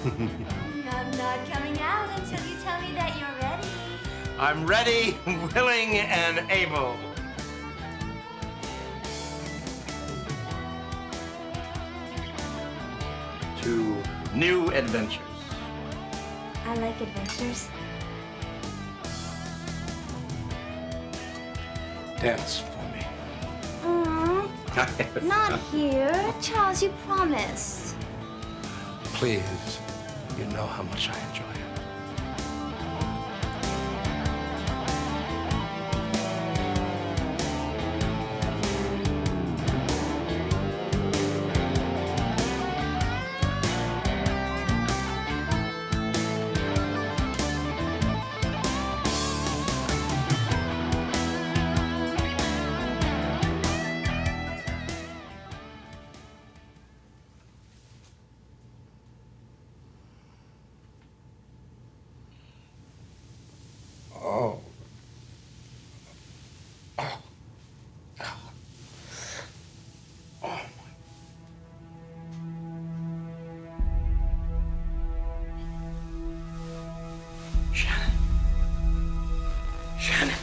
I'm not coming out until you tell me that you're ready. I'm ready, willing, and able. To new adventures. I like adventures. Dance for me. Not here. Charles, you promised. Please, you know how much I enjoy it. Oh. Oh. God. Oh, my. Shannon. Shannon.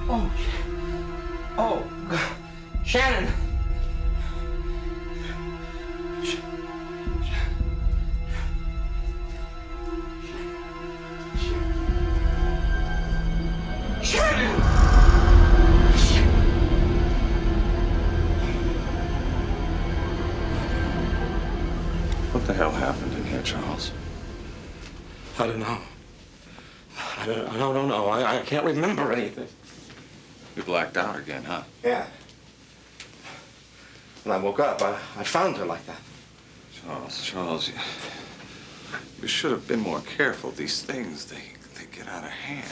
Oh. Oh, God. Shannon. What the hell happened in here, Charles? I don't know. I don't know. I can't remember anything. You blacked out again, huh? Yeah. When I woke up, I found her like that. Charles, you should have been more careful. These things, they get out of hand.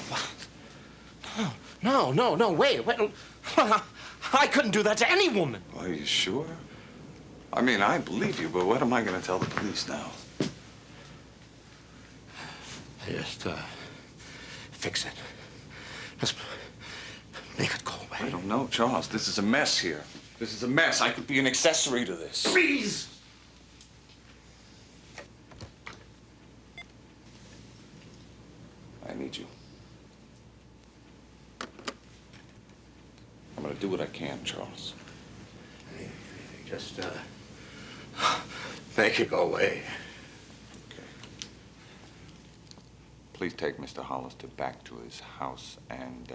No, wait. I couldn't do that to any woman. Are you sure? I mean, I believe you, but what am I going to tell the police now? Just, fix it. Just make it go away. I don't know, Charles. This is a mess here. This is a mess. I could be an accessory to this. Please! I need you. I'm going to do what I can, Charles. Just, make it go away. Okay. Please take Mr. Hollister back to his house and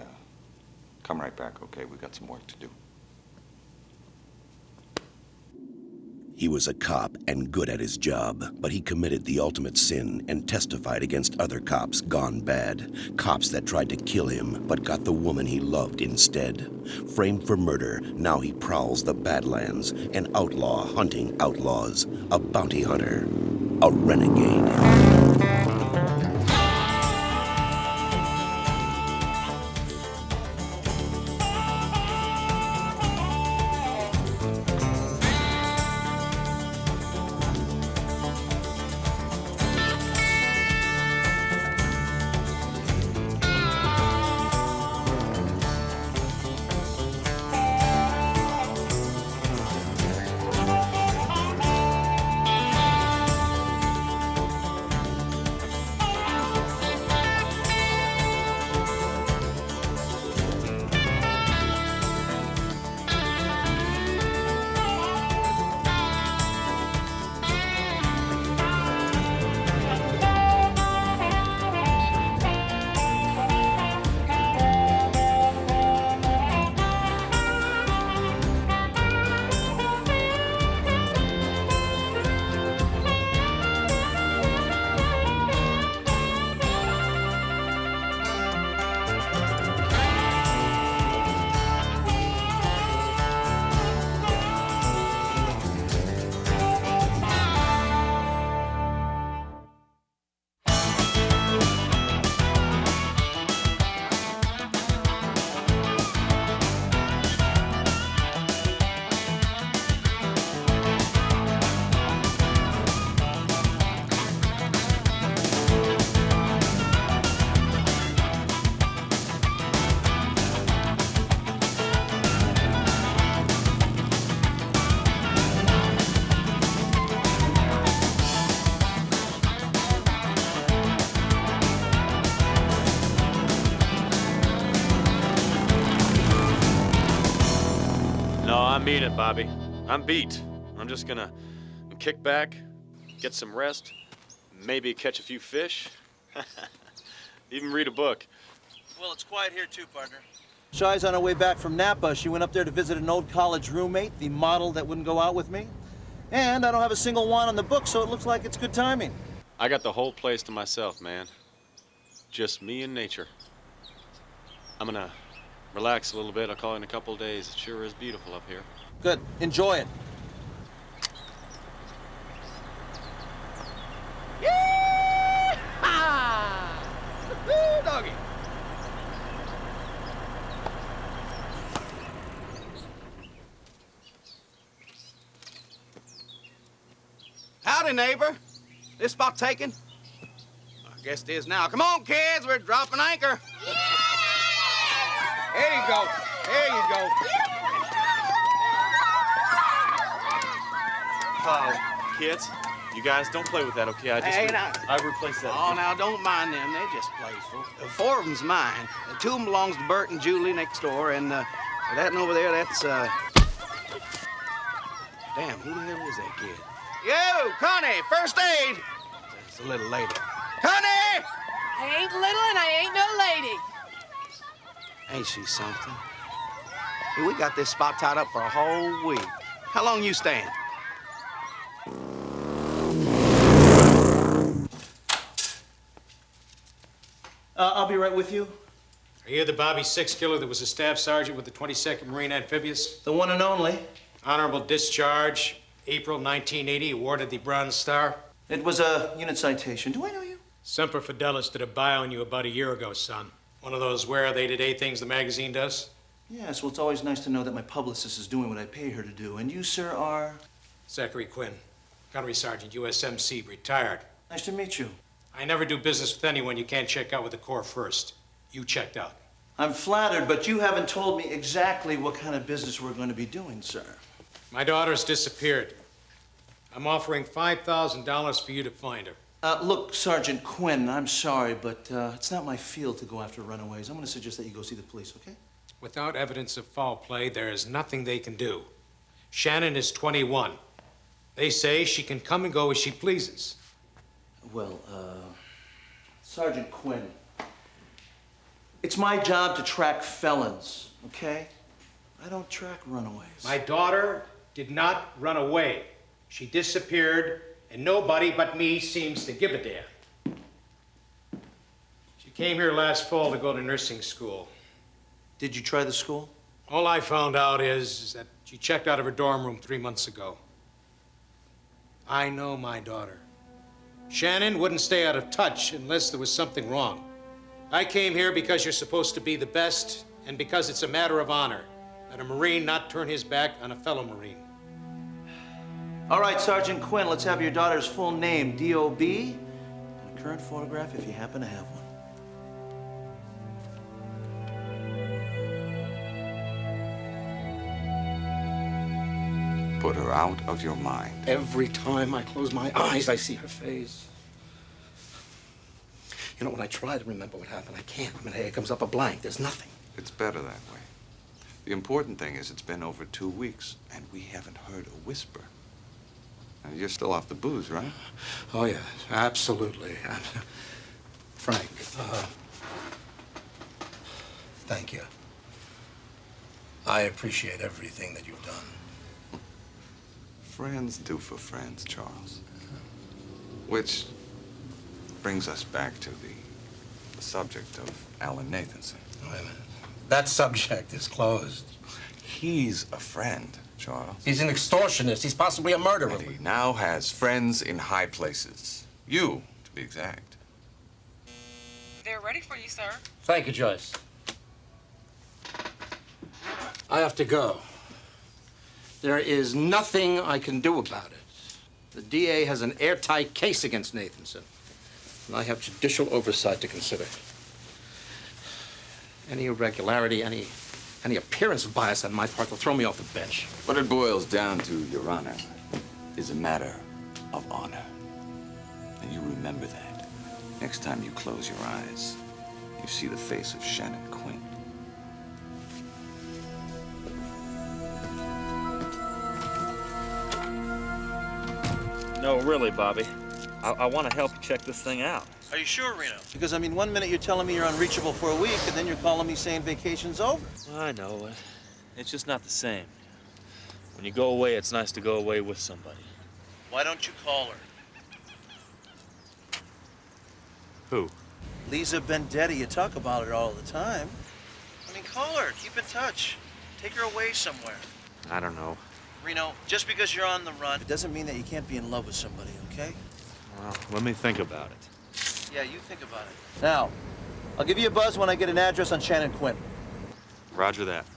come right back, okay? We got some work to do. He was a cop and good at his job, but he committed the ultimate sin and testified against other cops gone bad. Cops that tried to kill him, but got the woman he loved instead. Framed for murder, now he prowls the Badlands, an outlaw hunting outlaws, a bounty hunter, a renegade. it, Bobby. I'm beat. I'm just gonna kick back, get some rest, maybe catch a few fish, even read a book. Well, it's quiet here too, partner. Shy's on her way back from Napa. She went up there to visit an old college roommate, the model that wouldn't go out with me. And I don't have a single one on the book, so it looks like it's good timing. I got the whole place to myself, man. Just me and nature. I'm gonna relax a little bit. I'll call you in a couple of days. It sure is beautiful up here. Good. Enjoy it. Doggy. Howdy, neighbor. This spot taken? I guess it is now. Come on, kids, we're dropping anchor. There you go. There you go. Kids, you guys don't play with that, okay? I replaced that. Oh, now, don't mind them. They're just playful. 4 of them's mine. 2 of them belongs to Bert and Julie next door, and that one over there, that's, Damn, who the hell is that kid? Yo, Connie, first aid. It's a little later. Connie! I ain't little and I ain't no lady. Ain't she something? Hey, we got this spot tied up for a whole week. How long you staying? I'll be right with you. Are you the Bobby Six killer that was a staff sergeant with the 22nd Marine Amphibious? The one and only. Honorable discharge, April 1980, awarded the Bronze Star. It was a unit citation. Do I know you? Semper Fidelis did a bio on you about a year ago, son. One of those where they did 8 things the magazine does? Yes, well, it's always nice to know that my publicist is doing what I pay her to do. And you, sir, are? Zachary Quinn, Gunnery Sergeant, USMC, retired. Nice to meet you. I never do business with anyone you can't check out with the Corps first. You checked out. I'm flattered, but you haven't told me exactly what kind of business we're going to be doing, sir. My daughter's disappeared. I'm offering $5,000 for you to find her. Look, Sergeant Quinn, I'm sorry, but it's not my field to go after runaways. I'm going to suggest that you go see the police, okay? Without evidence of foul play, there is nothing they can do. Shannon is 21. They say she can come and go as she pleases. Well, Sergeant Quinn, it's my job to track felons, okay? I don't track runaways. My daughter did not run away. She disappeared, and nobody but me seems to give a damn. She came here last fall to go to nursing school. Did you try the school? All I found out is that she checked out of her dorm room 3 months ago. I know my daughter. Shannon wouldn't stay out of touch unless there was something wrong. I came here because you're supposed to be the best, and because it's a matter of honor that a Marine not turn his back on a fellow Marine. All right, Sergeant Quinn, let's have your daughter's full name, D.O.B., and a current photograph if you happen to have one. Put her out of your mind. Every time I close my eyes, I see her face. You know, when I try to remember what happened, I can't. I mean, it comes up a blank. There's nothing. It's better that way. The important thing is it's been over 2 weeks, and we haven't heard a whisper. And you're still off the booze, right? Oh, yeah, absolutely. Frank, thank you. I appreciate everything that you've done. Friends do for friends, Charles. Which brings us back to the subject of Alan Nathanson. Wait a minute. That subject is closed. He's a friend, Charles. He's an extortionist. He's possibly a murderer. And he now has friends in high places. You, to be exact. They're ready for you, sir. Thank you, Joyce. I have to go. There is nothing I can do about it. The DA has an airtight case against Nathanson, and I have judicial oversight to consider. Any irregularity, any appearance of bias on my part will throw me off the bench. What it boils down to, Your Honor, is a matter of honor. And you remember that. Next time you close your eyes, you see the face of Shannon Quinn. No, really, Bobby. I want to help you check this thing out. Are you sure, Reno? Because, I mean, one minute you're telling me you're unreachable for a week, and then you're calling me saying vacation's over. I know. It's just not the same. When you go away, it's nice to go away with somebody. Why don't you call her? Who? Lisa Bendetti. You talk about her all the time. I mean, call her. Keep in touch. Take her away somewhere. I don't know. Reno, just because you're on the run, it doesn't mean that you can't be in love with somebody, okay? Well, let me think about it. Yeah, you think about it. Now, I'll give you a buzz when I get an address on Shannon Quinn. Roger that.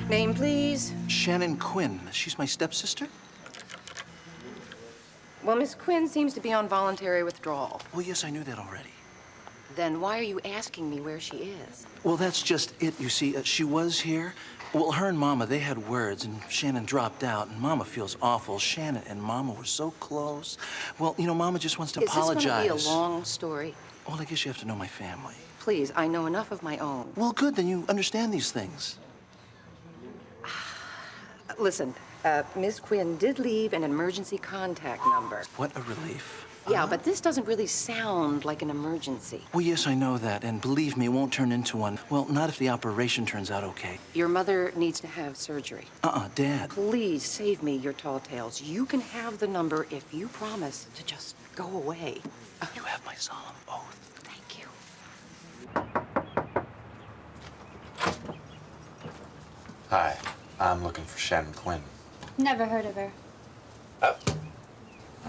Name, please. Shannon Quinn. She's my stepsister? Well, Miss Quinn seems to be on voluntary withdrawal. Well, yes, I knew that already. Then why are you asking me where she is? Well, that's just it. You see, she was here. Well, her and Mama, they had words, and Shannon dropped out, and Mama feels awful. Shannon and Mama were so close. Well, you know, Mama just wants to apologize. Is this going to be a long story? Well, I guess you have to know my family. Please, I know enough of my own. Well, good, then you understand these things. Listen, Miss Quinn did leave an emergency contact number. What a relief. Yeah, but this doesn't really sound like an emergency. Well, yes, I know that, and believe me, it won't turn into one. Well, not if the operation turns out okay. Your mother needs to have surgery. Dad. Please save me your tall tales. You can have the number if you promise to just go away. You have my solemn oath. Thank you. Hi, I'm looking for Shannon Quinn. Never heard of her. I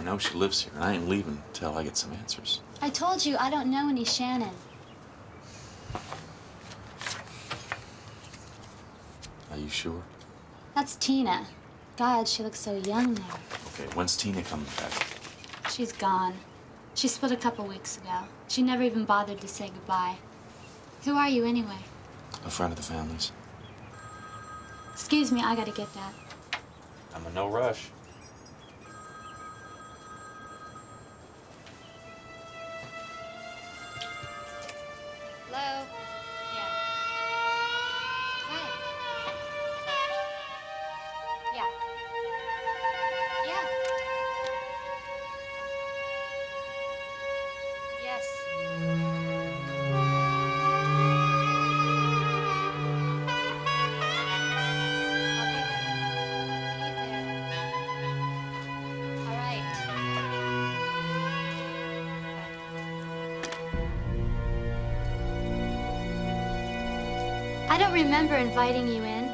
know she lives here, and I ain't leaving until I get some answers. I told you I don't know any Shannon. Are you sure? That's Tina. God, she looks so young there. Okay, when's Tina coming back? She's gone. She split a couple weeks ago. She never even bothered to say goodbye. Who are you anyway? A friend of the family's. Excuse me, I gotta get that. I'm in no rush. Hello? Yeah. Hi. Yeah. Yeah. Yes. I'll be there. All right. I don't remember inviting you in.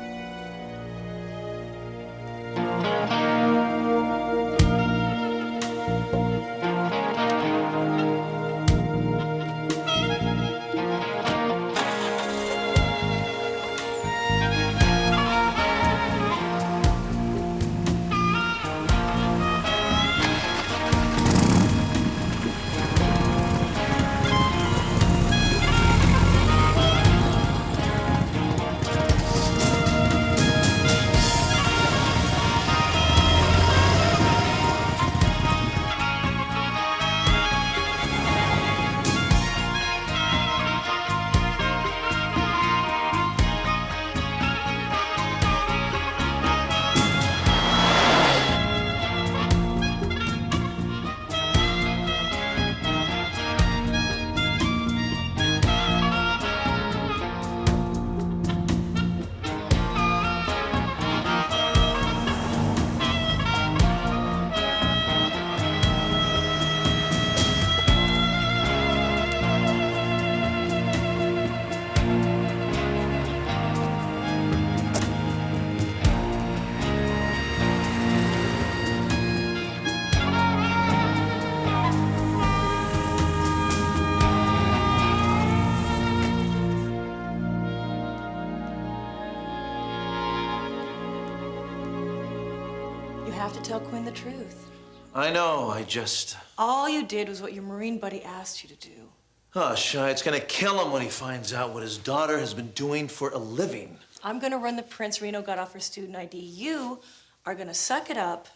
You have to tell Quinn the truth. I know, I just... All you did was what your Marine buddy asked you to do. Oh, Shy, it's gonna kill him when he finds out what his daughter has been doing for a living. I'm gonna run the prints Reno got off her student ID. You are gonna suck it up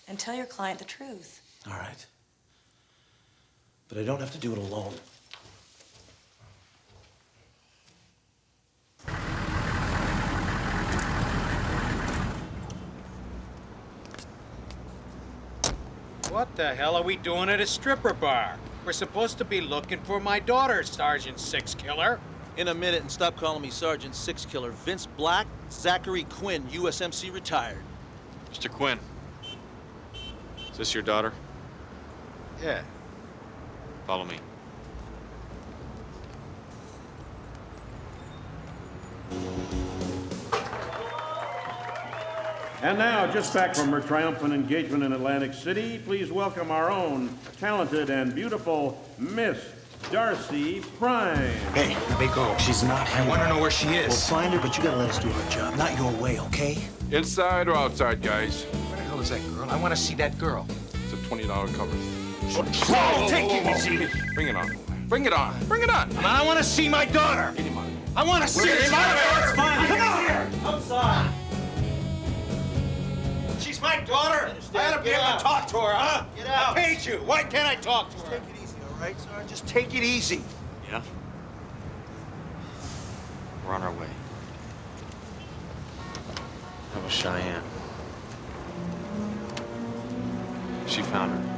and tell your client the truth. All right. But I don't have to do it alone. What the hell are we doing at a stripper bar? We're supposed to be looking for my daughter, Sergeant Six Killer. In a minute, and stop calling me Sergeant Six Killer. Vince Black, Zachary Quinn, USMC retired. Mr. Quinn, is this your daughter? Yeah. Follow me. And now, just back from her triumphant engagement in Atlantic City, please welcome our own talented and beautiful Miss Darcy Prime. Hey, let me go. She's not here. I want to know where she is. We'll find her, but you gotta let us do our job. Not your way, okay? Inside or outside, guys? Where the hell is that girl? I want to see that girl. It's a $20 cover. Whoa, take it easy. Bring it on. Bring it on. Bring it on. I want to see my daughter. Get him on. I want to see her. It's fine. Come on here. Outside. She's my daughter. I ought to be able to talk to her, huh? Get out. I paid you. Why can't I talk to her? Take it easy, all right, Sarge? Just take it easy. Yeah? We're on our way. How about Cheyenne? She found her.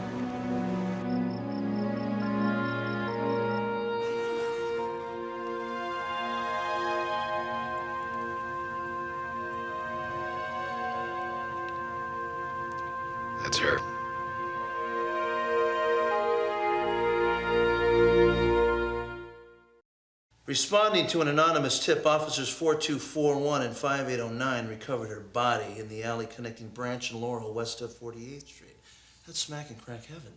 That's her. Responding to an anonymous tip, officers 4241 and 5809 recovered her body in the alley connecting Branch and Laurel west of 48th Street. That's smack and crack heaven.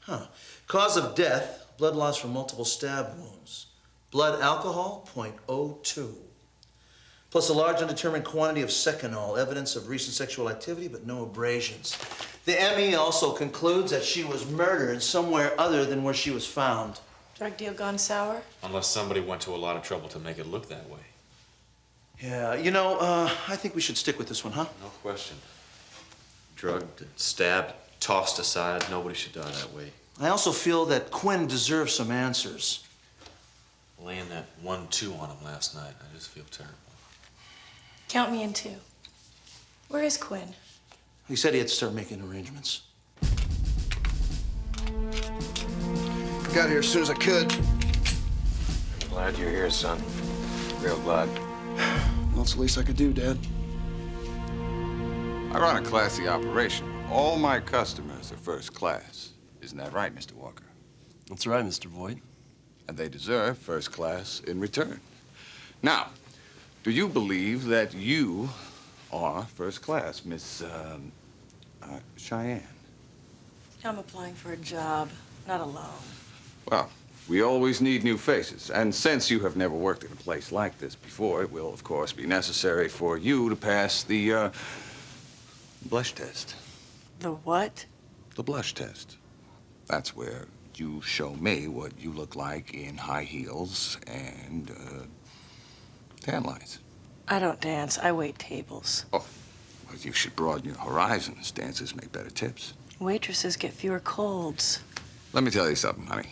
Huh. Cause of death, blood loss from multiple stab wounds. Blood alcohol, 0.02. Plus a large undetermined quantity of seconal, evidence of recent sexual activity, but no abrasions. The ME also concludes that she was murdered somewhere other than where she was found. Drug deal gone sour? Unless somebody went to a lot of trouble to make it look that way. Yeah, I think we should stick with this one, huh? No question. Drugged, stabbed, tossed aside. Nobody should die that way. I also feel that Quinn deserves some answers. Laying that 1-2 on him last night, I just feel terrible. Count me in two. Where is Quinn? He said he had to start making arrangements. I got here as soon as I could. Glad you're here, son. Real glad. Well, it's the least I could do, Dad. I run a classy operation. All my customers are first class. Isn't that right, Mr. Walker? That's right, Mr. Voight. And they deserve first class in return. Now, do you believe that you are first class, Miss Cheyenne? I'm applying for a job, not alone. Well, we always need new faces. And since you have never worked in a place like this before, it will, of course, be necessary for you to pass the blush test. The what? The blush test. That's where you show me what you look like in high heels and tan lines. I don't dance. I wait tables. Oh, well, you should broaden your horizons. Dancers make better tips. Waitresses get fewer colds. Let me tell you something, honey.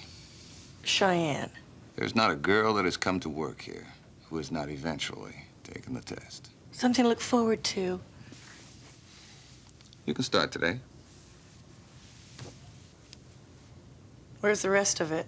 Cheyenne. There's not a girl that has come to work here who has not eventually taken the test. Something to look forward to. You can start today. Where's the rest of it?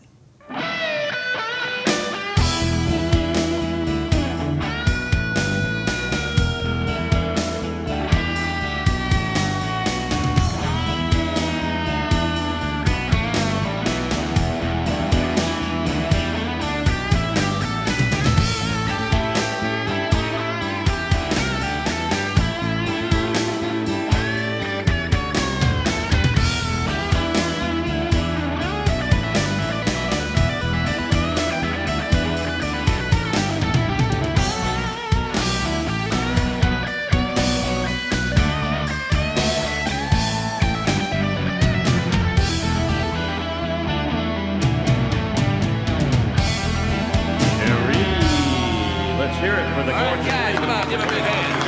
hear it for the gorgeous guys, come on, give him a big hand.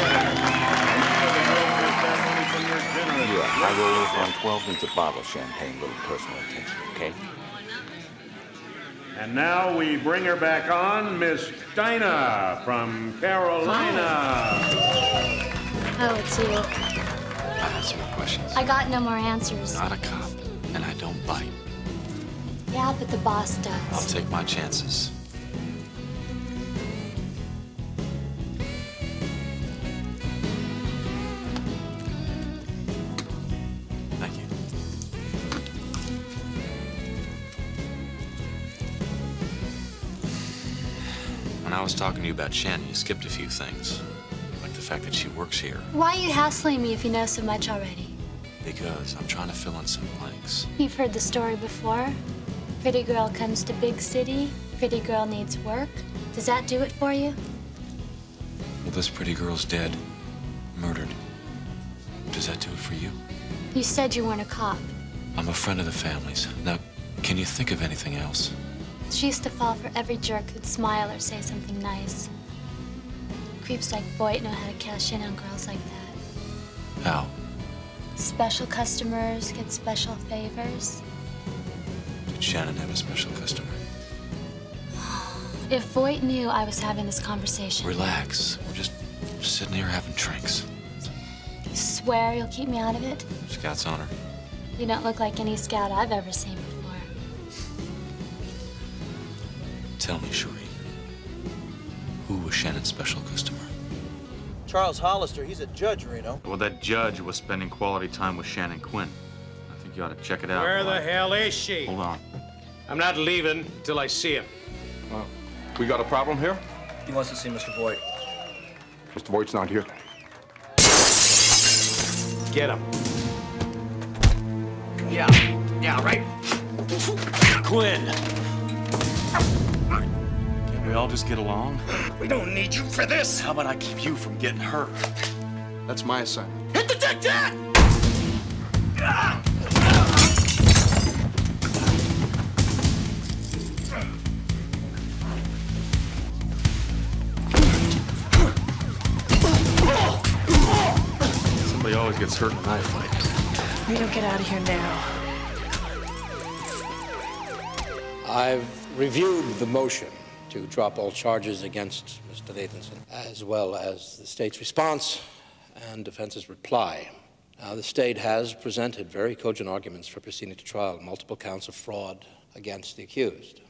Yeah, I roll over on 12 into a bottle of champagne, little personal attention, okay? And now we bring her back on, Miss Dinah from Carolina. Oh, it's you. I have some more questions. I got no more answers. Not a cop, and I don't bite. Yeah, but the boss I'll does. take my chances. Thank you. When I was talking to you about Shannon, you skipped a few things. Like the fact that she works here. Why are you hassling me if you know so much already? Because I'm trying to fill in some blanks. You've heard the story before. Pretty girl comes to big city. Pretty girl needs work. Does that do it for you? Well, this pretty girl's dead. Murdered. Does that do it for you? You said you weren't a cop. I'm a friend of the family's. Now, can you think of anything else? She used to fall for every jerk who'd smile or say something nice. Creeps like Voight know how to cash in on girls like that. How? Special customers get special favors. Did Shannon have a special customer? If Voight knew I was having this conversation, Relax. We're just sitting here having drinks. you swear you'll keep me out of it? Scout's honor. You don't look like any scout I've ever seen before. Tell me, Cherie. Who was Shannon's special customer? Charles Hollister, he's a judge, Reno. Well, that judge was spending quality time with Shannon Quinn. I think you ought to check it out. Where the hell is she? Hold on. I'm not leaving until I see him. Well, we got a problem here? He wants to see Mr. Voight. Mr. Voight's not here. Get him. Yeah, right. Quinn. Can't we all just get along? We don't need you for this. How about I keep you from getting hurt? That's my assignment. Hit the deck, Jack! Somebody always gets hurt in a knife fight. We don't get out of here now. I've reviewed the motion to drop all charges against Mr. Nathanson, as well as the state's response and defense's reply. Now, the state has presented very cogent arguments for proceeding to trial, multiple counts of fraud against the accused.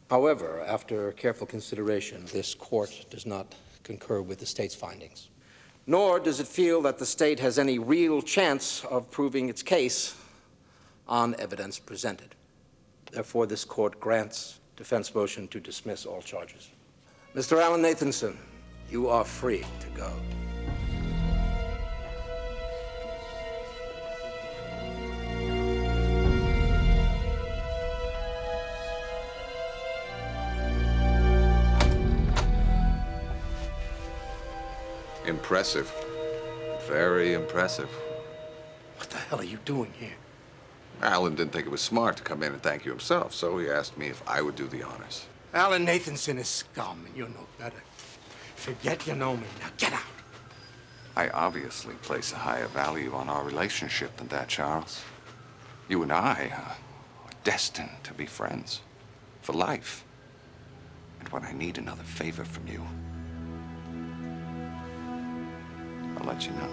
However, after careful consideration, this court does not concur with the state's findings, nor does it feel that the state has any real chance of proving its case on evidence presented. Therefore, this court grants defense motion to dismiss all charges. Mr. Alan Nathanson, you are free to go. Impressive. Very impressive. What the hell are you doing here? Alan didn't think it was smart to come in and thank you himself, so he asked me if I would do the honors. Alan Nathanson is scum, and you know better. Forget you know me. Now get out. I obviously place a higher value on our relationship than that, Charles. You and I are destined to be friends for life. And when I need another favor from you, I'll let you know.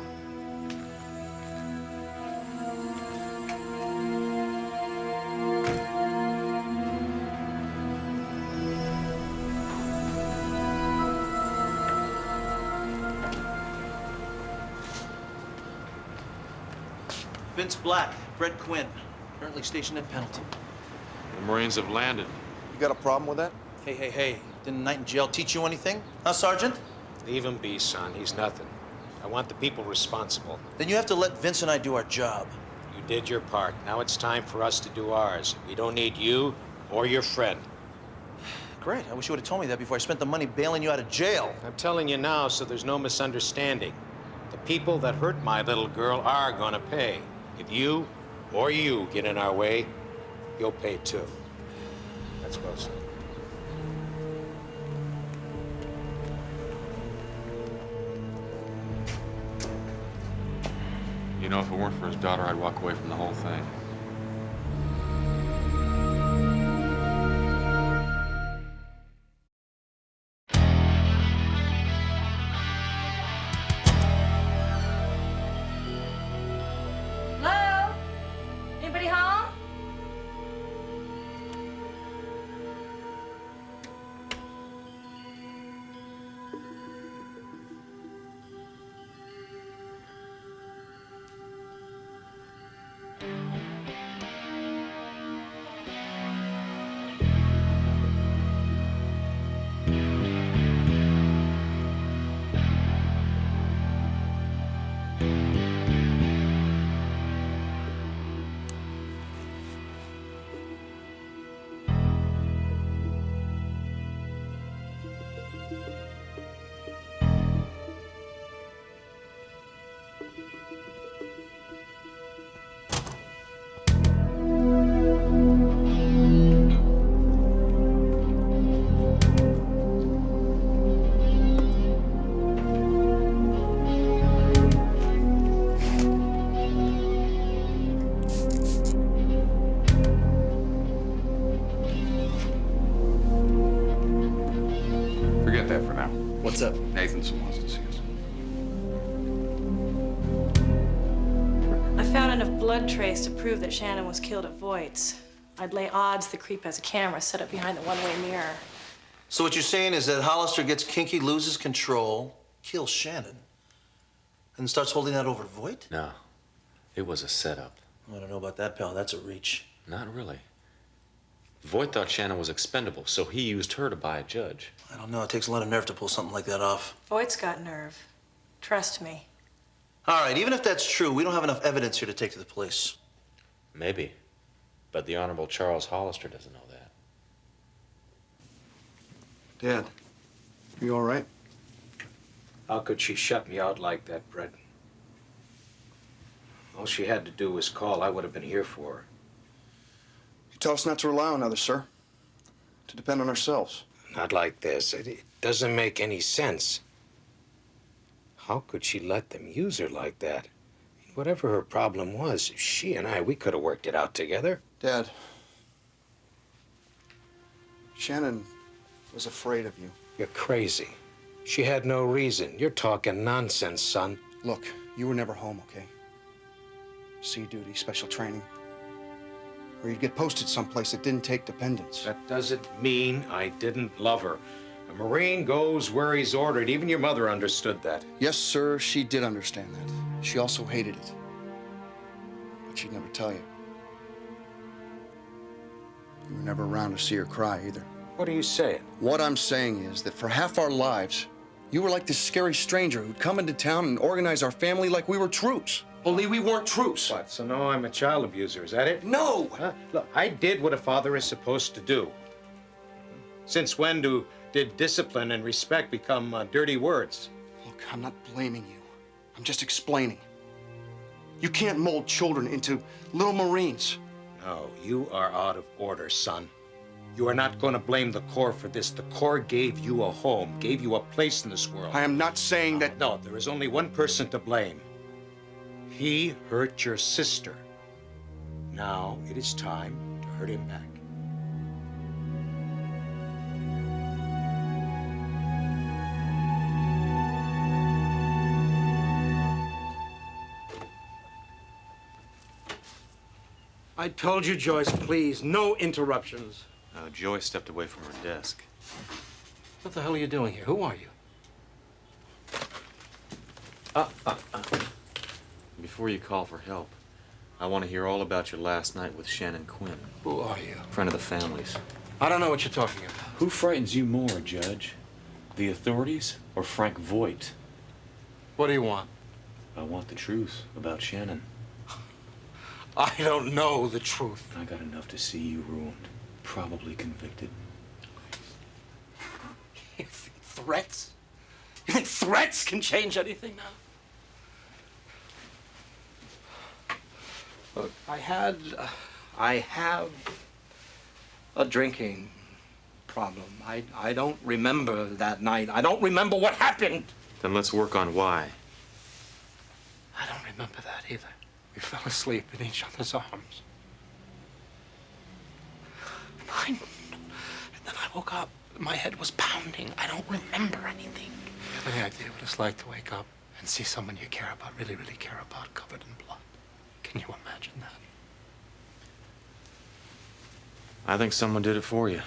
Vince Black, Brett Quinn, currently stationed at Pendleton. The Marines have landed. You got a problem with that? Hey. Didn't a night in jail teach you anything? Huh, Sergeant? Leave him be, son. He's nothing. I want the people responsible. Then you have to let Vince and I do our job. You did your part. Now it's time for us to do ours. We don't need you or your friend. Great. I wish you would have told me that before I spent the money bailing you out of jail. I'm telling you now so there's no misunderstanding. The people that hurt my little girl are gonna pay. If you or you get in our way, you'll pay too. Let's go, son. You know, if it weren't for his daughter, I'd walk away from the whole thing. Hello? Anybody home? Forget that for now. What's up? Nathanson wants to see us. I found enough blood trace to prove that Shannon was killed at Voight's. I'd lay odds the creep has a camera set up behind the one-way mirror. So what you're saying is that Hollister gets kinky, loses control, kills Shannon, and starts holding that over to Voight? No. It was a setup. I don't know about that, pal. That's a reach. Not really. Voight thought Shannon was expendable, so he used her to buy a judge. I don't know. It takes a lot of nerve to pull something like that off. Voight's got nerve. Trust me. All right, even if that's true, we don't have enough evidence here to take to the police. Maybe. But the Honorable Charles Hollister doesn't know that. Dad, you all right? How could she shut me out like that, Brett? All she had to do was call. I would have been here for her. You tell us not to rely on others, sir. To depend on ourselves. Not like this. It doesn't make any sense. How could she let them use her like that? Whatever her problem was, she and I, we could have worked it out together. Dad, Shannon was afraid of you. You're crazy. She had no reason. You're talking nonsense, son. Look, you were never home, okay? Sea duty, special training. Or you'd get posted someplace that didn't take dependents. That doesn't mean I didn't love her. A Marine goes where he's ordered. Even your mother understood that. Yes, sir, she did understand that. She also hated it. But she'd never tell you. You were never around to see her cry, either. What are you saying? What I'm saying is that for half our lives, you were like this scary stranger who'd come into town and organize our family like we were troops. Only we weren't troops. What, so now I'm a child abuser, is that it? No! Huh? Look, I did what a father is supposed to do. Since when did discipline and respect become dirty words? Look, I'm not blaming you. I'm just explaining. You can't mold children into little Marines. No, you are out of order, son. You are not going to blame the Corps for this. The Corps gave you a home, gave you a place in this world. I am not saying that... No, there is only one person to blame. He hurt your sister. Now it is time to hurt him back. I told you, Joyce, please, no interruptions. Joyce stepped away from her desk. What the hell are you doing here? Who are you? Before you call for help, I want to hear all about your last night with Shannon Quinn. Who are you? Friend of the family's. I don't know what you're talking about. Who frightens you more, Judge? The authorities or Frank Voight? What do you want? I want the truth about Shannon. I don't know the truth. I got enough to see you ruined, probably convicted. You think threats? You think threats can change anything now? Look, I have a drinking problem. I don't remember that night. I don't remember what happened. Then let's work on why. I don't remember that either. We fell asleep in each other's arms. And then I woke up. My head was pounding. I don't remember anything. You have any idea what it's like to wake up and see someone you care about, really, really care about, covered in blood? Can you imagine that? I think someone did it for you.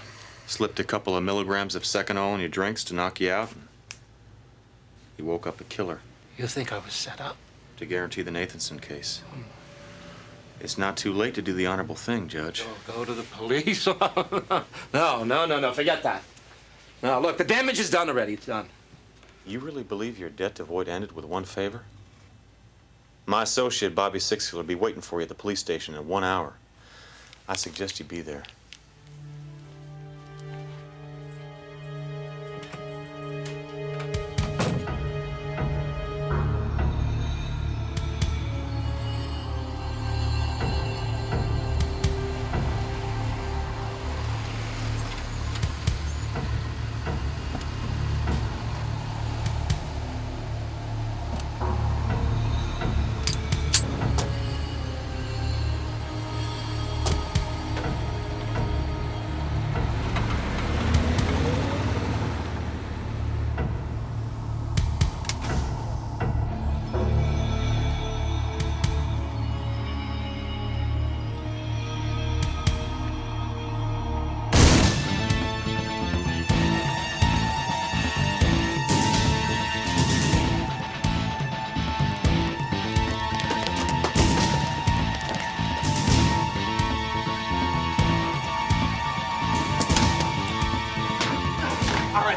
Slipped a couple of milligrams of Seconal in your drinks to knock you out. You woke up a killer. You think I was set up? To guarantee the Nathanson case. It's not too late to do the honorable thing, Judge. Go to the police? No, forget that. No, look, the damage is done already. It's done. You really believe your debt to Voight ended with one favor? My associate, Bobby Sixfield, will be waiting for you at the police station in 1 hour. I suggest you be there.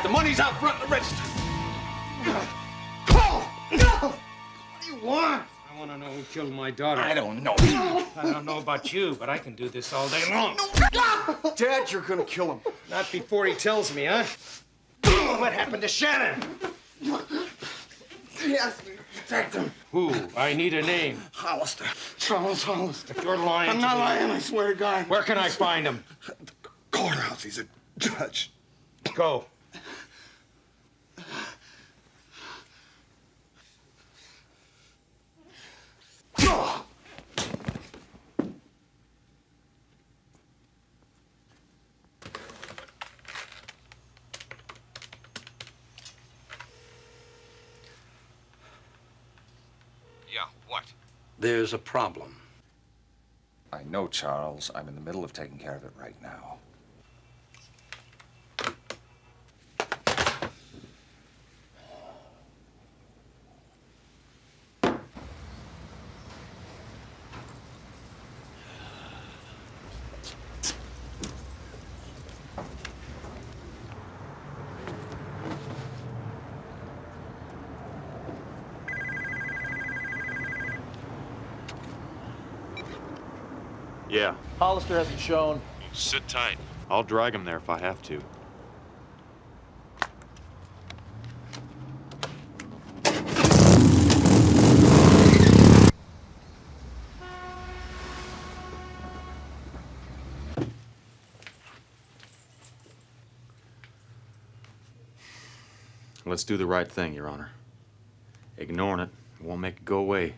The money's out front in the register. What do you want? I want to know who killed my daughter. I don't know. I don't know about you, but I can do this all day long. Dad, you're gonna kill him. Not before he tells me, huh? What happened to Shannon? He asked me to protect him. Who? I need a name. Hollister. Charles Hollister. You're lying. I'm not lying, I swear to God. Where can I find him? The courthouse. He's a judge. Go. Yeah, what? There's a problem. I know, Charles. I'm in the middle of taking care of it right now. Yeah. Hollister hasn't shown. Sit tight. I'll drag him there if I have to. Let's do the right thing, Your Honor. Ignoring it won't make it go away.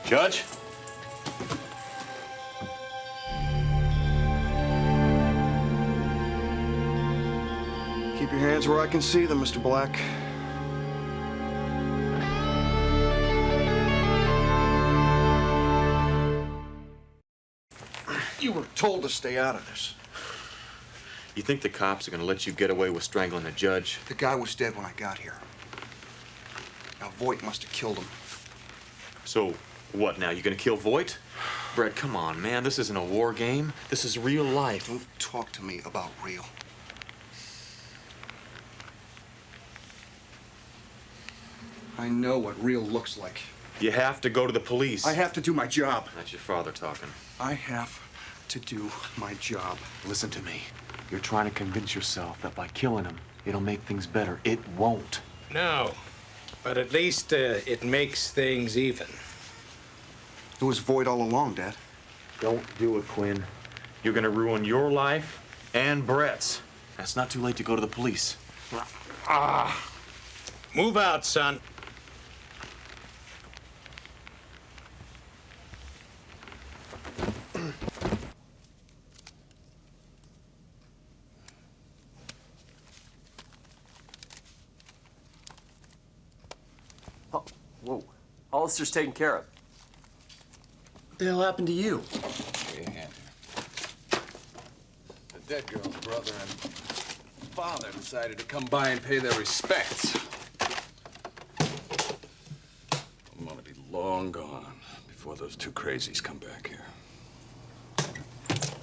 Judge? Keep your hands where I can see them, Mr. Black. You were told to stay out of this. You think the cops are gonna let you get away with strangling a judge? The guy was dead when I got here. Now, Voight must have killed him. So, what now? You gonna kill Voight? Brett, come on, man. This isn't a war game. This is real life. Don't talk to me about real. I know what real looks like. You have to go to the police. I have to do my job. That's your father talking. I have to do my job. Listen to me. You're trying to convince yourself that by killing him, it'll make things better. It won't. No, but at least it makes things even. It was Voight all along, Dad. Don't do it, Quinn. You're gonna ruin your life and Brett's. It's not too late to go to the police. Move out, son. Oh, whoa. Hollister's taken care of. What the hell happened to you? Give me a hand here. The dead girl's brother and father decided to come by and pay their respects. I'm gonna be long gone before those two crazies come back here.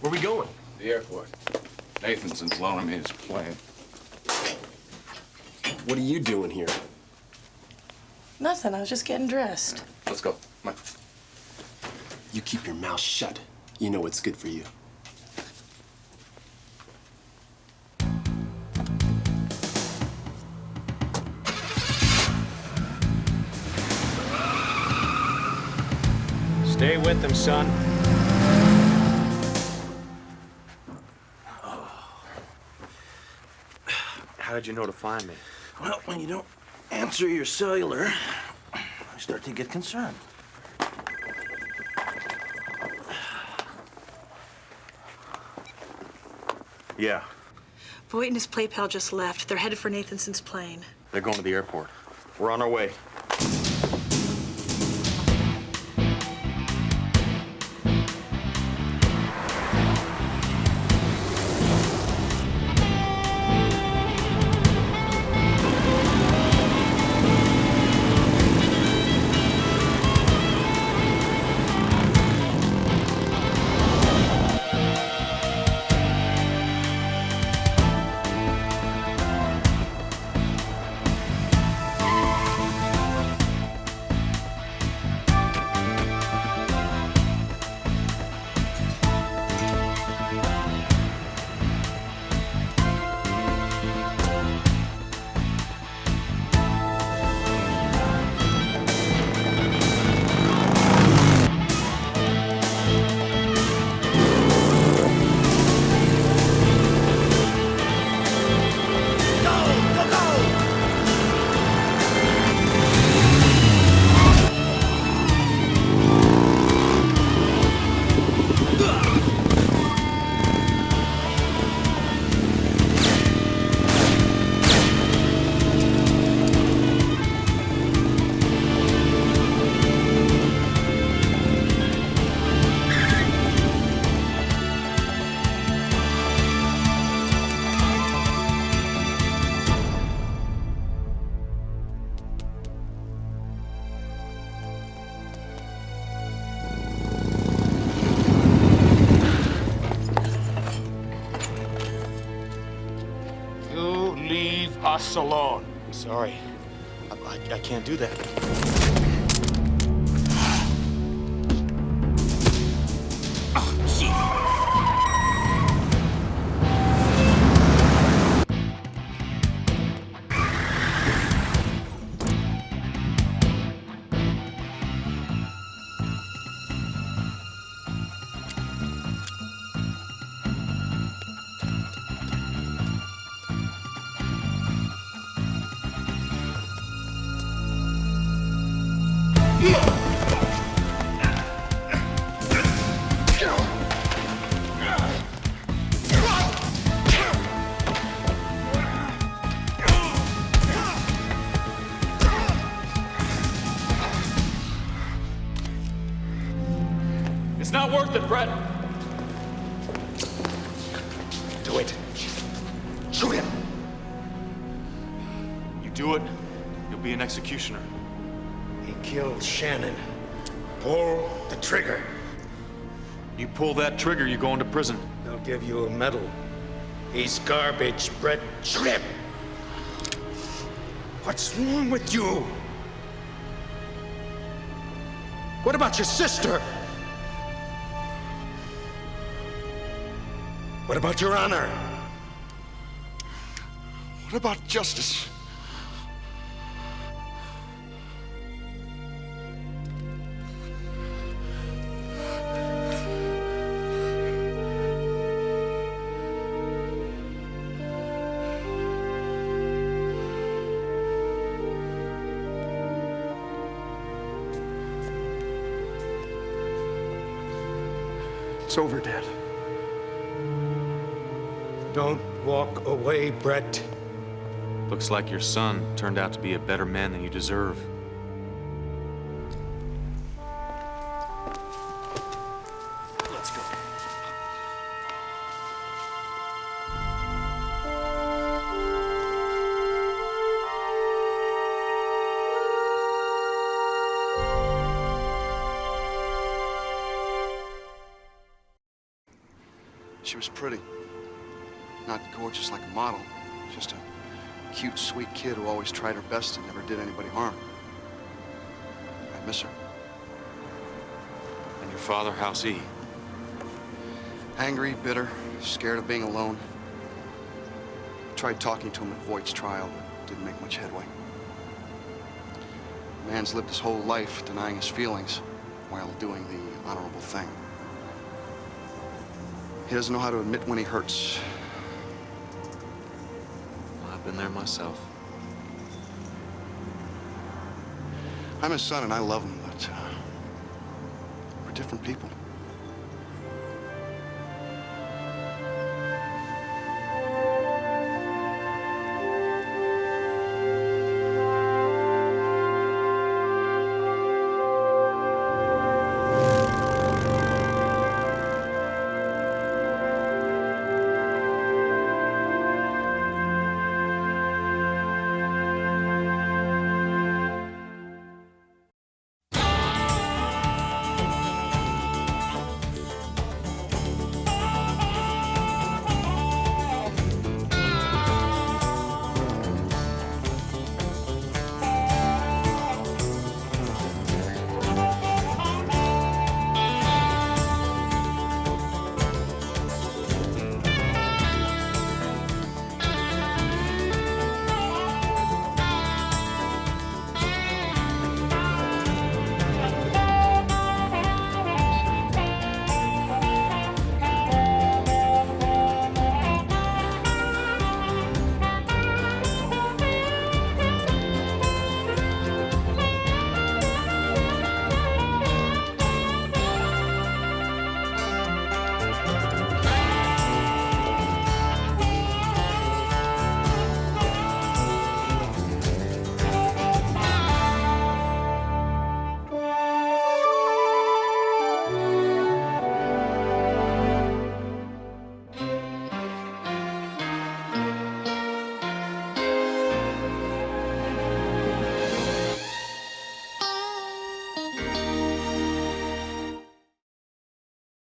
Where we going? The airport. Nathanson's loaning me his plane. What are you doing here? Nothing. I was just getting dressed. Let's go. Come on. You keep your mouth shut. You know what's good for you. Stay with them, son. How did you know to find me? Well, when you don't answer your cellular, I start to get concerned. Yeah, Voight and his play pal just left. They're headed for Nathanson's plane. they're going to the airport. We're on our way. Us alone. I'm sorry. I can't do that. It's not worth it, Brett. Do it. Shoot him. You do it, you'll be an executioner. He killed Shannon. Pull the trigger. You pull that trigger, you go into prison. They'll give you a medal. He's garbage, Brett. Shoot him. What's wrong with you? What about your sister? What about your honor? What about justice? It's over, Dad. Don't walk away, Brett. Looks like your son turned out to be a better man than you deserve. Let's go. She was pretty. Not gorgeous like a model, just a cute, sweet kid who always tried her best and never did anybody harm. I miss her. And your father, how's he? Angry, bitter, scared of being alone. Tried talking to him at Voight's trial, but didn't make much headway. The man's lived his whole life denying his feelings while doing the honorable thing. He doesn't know how to admit when he hurts. I've been there myself. I'm his son and I love him, but we're different people.